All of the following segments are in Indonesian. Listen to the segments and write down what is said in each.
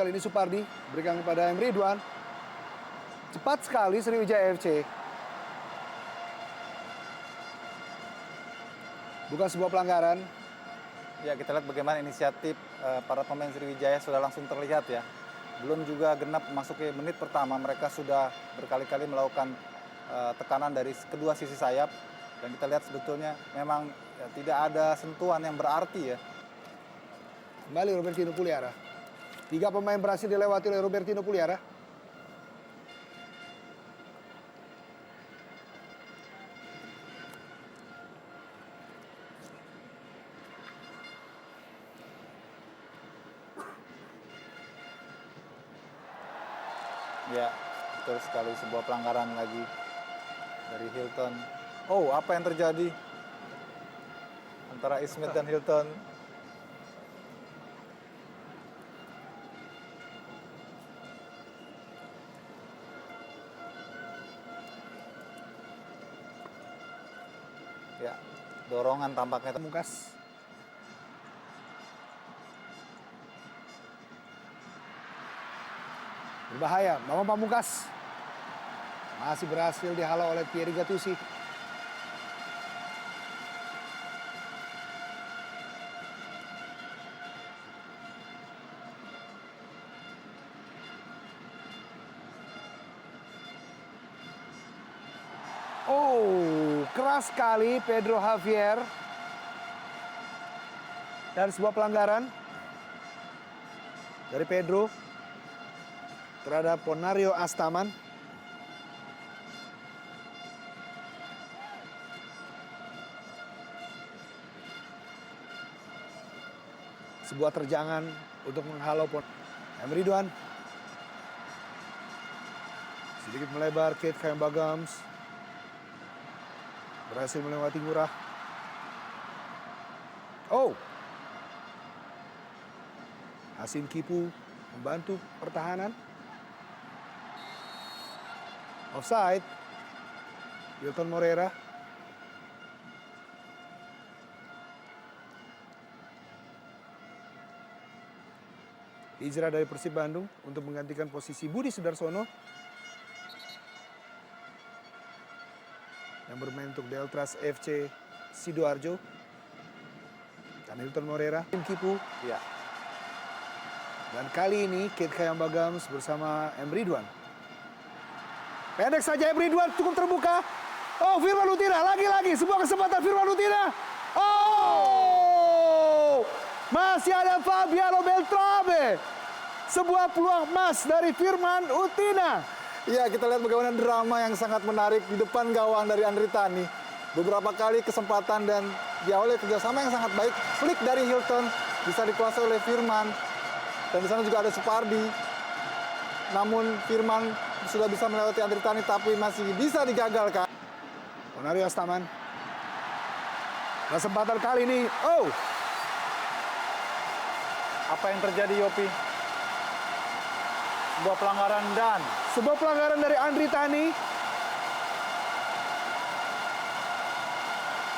kali ini Supardi berikan kepada M. Ridwan. Cepat sekali Sriwijaya FC. Bukan sebuah pelanggaran. Ya, kita lihat bagaimana inisiatif para pemain Sriwijaya sudah langsung terlihat ya. Belum juga genap memasuki menit pertama, mereka sudah berkali-kali melakukan tekanan dari kedua sisi sayap. Dan kita lihat sebetulnya memang ya, tidak ada sentuhan yang berarti ya. Kembali Robertino Puliara. 3 pemain berhasil dilewati oleh Robertino Puliara. Ya, betul sekali, sebuah pelanggaran lagi dari Hilton. Oh, apa yang terjadi antara Ismet dan Hilton? Ya, dorongan tampaknya. Pamungkas. Berbahaya, Bambang Pamungkas. Masih berhasil dihalau oleh Thierry Gattuso. Oh, keras sekali Pedro Javier. Dan sebuah pelanggaran dari Pedro terhadap Ponario Astaman. Sebuah terjangan untuk menghalau M. Ridwan. Sedikit melebar, Kate Kayambagams berhasil melewati Ngurah. Oh, Hasim Kipu membantu pertahanan. Offside. Hilton Morera. Hijrah dari Persib Bandung untuk menggantikan posisi Budi Sudarsono yang bermain untuk Deltras FC Sidoarjo. Dan Hilton Morera, Tim Kipu. Ya. Dan kali ini Kate Kayambagams bersama M. Ridwan. Pendek saja M. Ridwan, cukup terbuka. Oh, Firman Utina, lagi-lagi sebuah kesempatan Firman Utina. Oh, masih ada Fabiano Beltrame. Sebuah peluang emas dari Firman Utina. Ya, kita lihat bagaimana drama yang sangat menarik di depan gawang dari Andri Tani. Beberapa kali kesempatan dan diawali kerjasama yang sangat baik. Flick dari Hilton bisa dikuasai oleh Firman. Dan di sana juga ada Supardi. Namun Firman sudah bisa melewati Andri Tani tapi masih bisa digagalkan. Ponario Astaman. Kesempatan kali ini. Oh. Apa yang terjadi, Yopi? Sebuah pelanggaran dan Sebuah pelanggaran dari Andri Tani.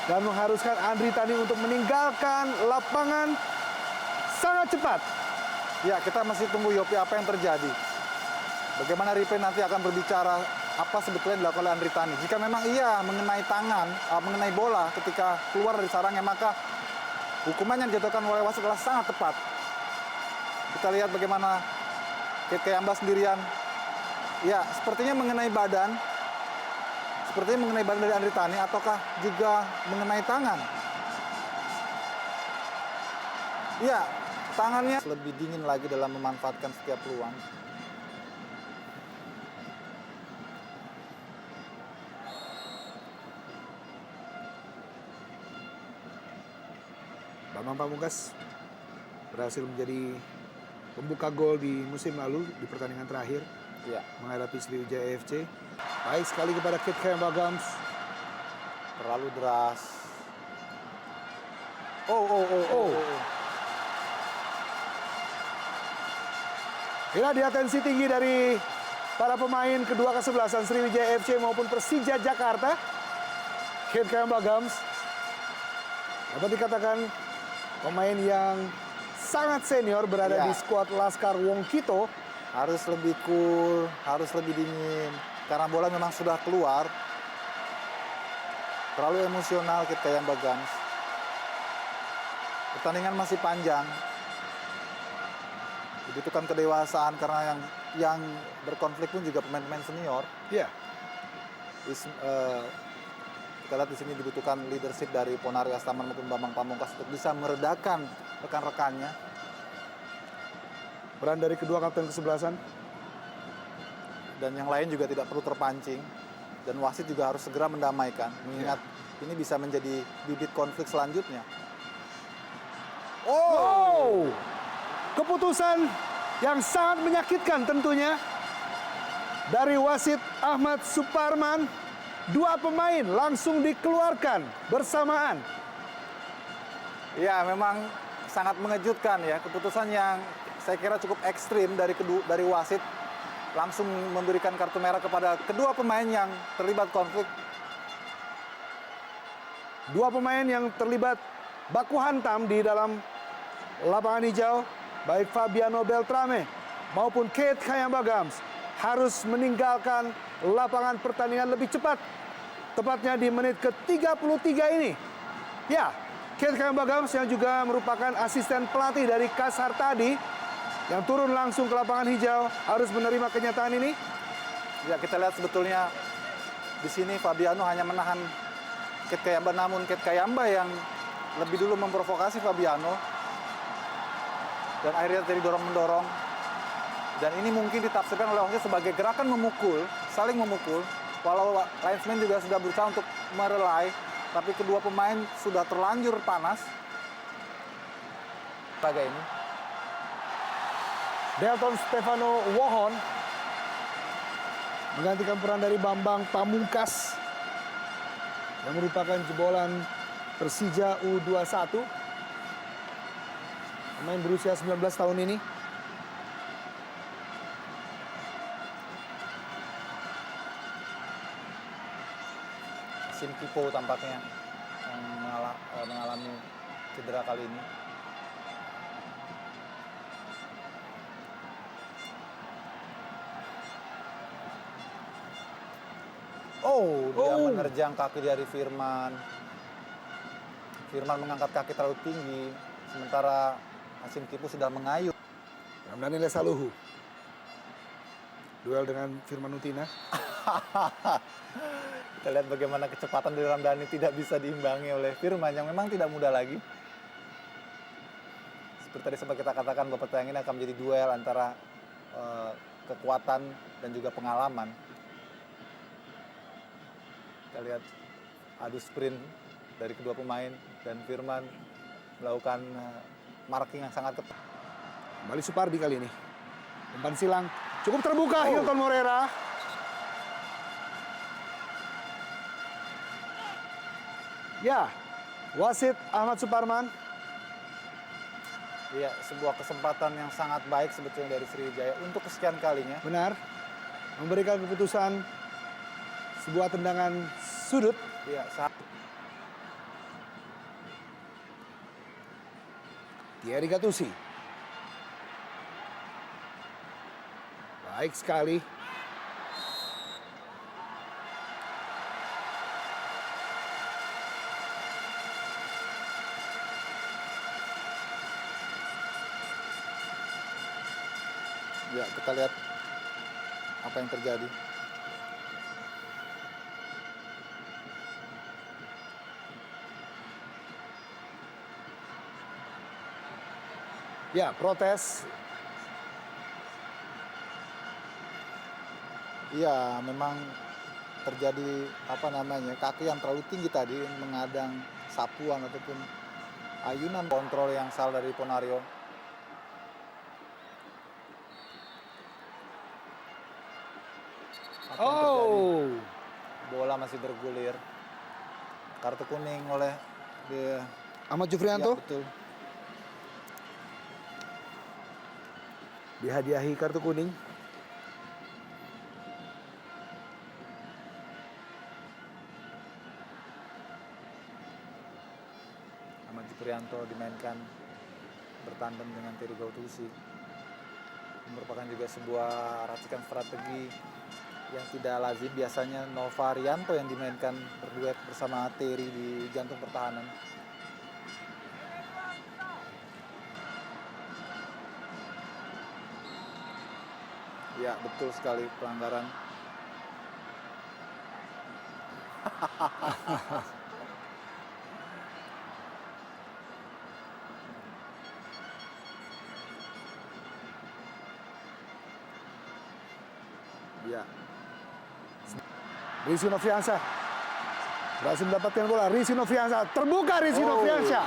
Dan mengharuskan Andri Tani untuk meninggalkan lapangan sangat cepat. ya, kita masih tunggu, Yopi, apa yang terjadi. Bagaimana replay nanti akan berbicara apa sebetulnya dilakukan oleh Andri Tani. Jika memang ia mengenai tangan, mengenai bola ketika keluar dari sarangnya, maka hukuman yang dijatuhkan oleh wasit adalah sangat tepat. Kita lihat bagaimana Kate Kayamba sendirian. Ya, sepertinya mengenai badan. Sepertinya mengenai badan dari Andri Tani ataukah juga mengenai tangan. Ya, tangannya lebih dingin lagi dalam memanfaatkan setiap peluang. Bambang Pamungkas berhasil menjadi pembuka gol di musim lalu di pertandingan terakhir Ya, menghadapi Sriwijaya FC. Baik sekali kepada Kate Kayambagams. terlalu deras. Oh. Ini atensi tinggi dari para pemain kedua kesebelasan Sriwijaya FC maupun Persija Jakarta. Kate Kayambagams dapat dikatakan pemain yang sangat senior berada Ya. di skuad Laskar Wongkito. Harus lebih cool, harus lebih dingin. Karena bola memang sudah keluar. Terlalu emosional Kit Kayambagams. Pertandingan masih panjang. Dibutuhkan kedewasaan karena yang berkonflik pun juga pemain-pemain senior. Ya, Kita lihat di sini dibutuhkan leadership dari Ponario Astaman maupun Bambang Pamungkas untuk bisa meredakan rekan-rekannya. peran dari kedua kapten kesebelasan. Dan yang lain juga tidak perlu terpancing. Dan wasit juga harus segera mendamaikan, mengingat ini bisa menjadi bibit konflik selanjutnya. Oh, keputusan yang sangat menyakitkan tentunya dari wasit Ahmad Suparman. Dua pemain langsung dikeluarkan bersamaan. Ya, memang sangat mengejutkan ya, keputusan yang saya kira cukup ekstrim dari wasit, langsung memberikan kartu merah kepada kedua pemain yang terlibat konflik. Dua pemain yang terlibat baku hantam di dalam lapangan hijau, baik Fabiano Beltrame maupun Keith Kayambagams harus meninggalkan lapangan pertandingan lebih cepat. Tepatnya di menit ke-33 ini. Ya, Keith Kayambagams yang juga merupakan asisten pelatih dari Kasar tadi, yang turun langsung ke lapangan hijau, harus menerima kenyataan ini. Ya, kita lihat sebetulnya di sini Fabiano hanya menahan Keith Kayamba, namun Keith Kayamba yang lebih dulu memprovokasi Fabiano. Dan akhirnya terjadi dorong-mendorong. Dan ini mungkin ditafsirkan oleh wasit sebagai gerakan memukul, saling memukul. Walau linesman juga sudah berusaha untuk merelai, tapi kedua pemain sudah terlanjur panas. Laga ini. Delton Stefano Wohon menggantikan peran dari Bambang Pamungkas yang merupakan jebolan Persija U21. Pemain berusia 19 tahun ini. Sim Kipo tampaknya yang mengalami cedera kali ini. Dia menerjang kaki dari Firman. Firman mengangkat kaki terlalu tinggi, sementara Sim Kipo sudah mengayuh. Ramdhani Lesaluhu. Duel dengan Firman Utina. Kita lihat bagaimana kecepatan dari Ramdhani tidak bisa diimbangi oleh Firman yang memang tidak mudah lagi. Seperti tadi sempat kita katakan bahwa pertandingan ini akan menjadi duel antara kekuatan dan juga pengalaman. Kita lihat adu sprint dari kedua pemain dan Firman melakukan marking yang sangat ketat. Kembali Supardi kali ini. Umpan silang cukup terbuka, Hilton Morera. Ya, wasit Ahmad Suparman. Iya, sebuah kesempatan yang sangat baik sebetulnya dari Sriwijaya untuk kesekian kalinya. Benar, memberikan keputusan sebuah tendangan sudut. Iya, Thierry Gattuso. Baik sekali. ya, kita lihat apa yang terjadi. Ya, protes. Iya, memang terjadi kaki yang terlalu tinggi tadi mengadang sapuan ataupun ayunan. Kontrol yang salah dari Ponario. Apa yang terjadi? Bola masih bergulir. Kartu kuning oleh Ahmad Jufrianto Ya, betul. dihadiahi kartu kuning. Ahmad Jufrianto dimainkan bertandem dengan Terry Gautusi. Merupakan juga sebuah racikan strategi yang tidak lazim. Biasanya Nova Rianto yang dimainkan berduet bersama Terry di jantung pertahanan. Ya, betul sekali pelanggaran. Ya, Rizky Noviansyah berhasil mendapatkan bola. Rizky Noviansyah terbuka. Rizky Noviansyah.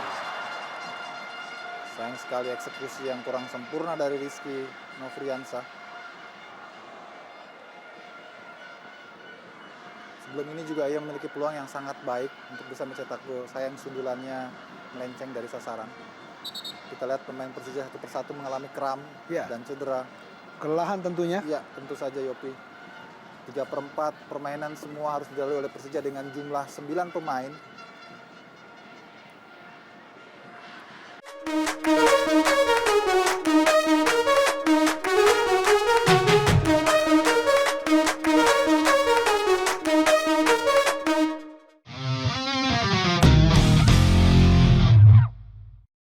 sayang sekali eksekusi yang kurang sempurna dari Rizky Novriansyah. Sebelum ini juga ia memiliki peluang yang sangat baik untuk bisa mencetak gol. Sayang sundulannya melenceng dari sasaran. Kita lihat pemain Persija satu persatu mengalami kram dan cedera. Kelelahan tentunya. Iya, tentu saja Yopi. 3/4 permainan semua harus dilalui oleh Persija dengan jumlah 9 pemain.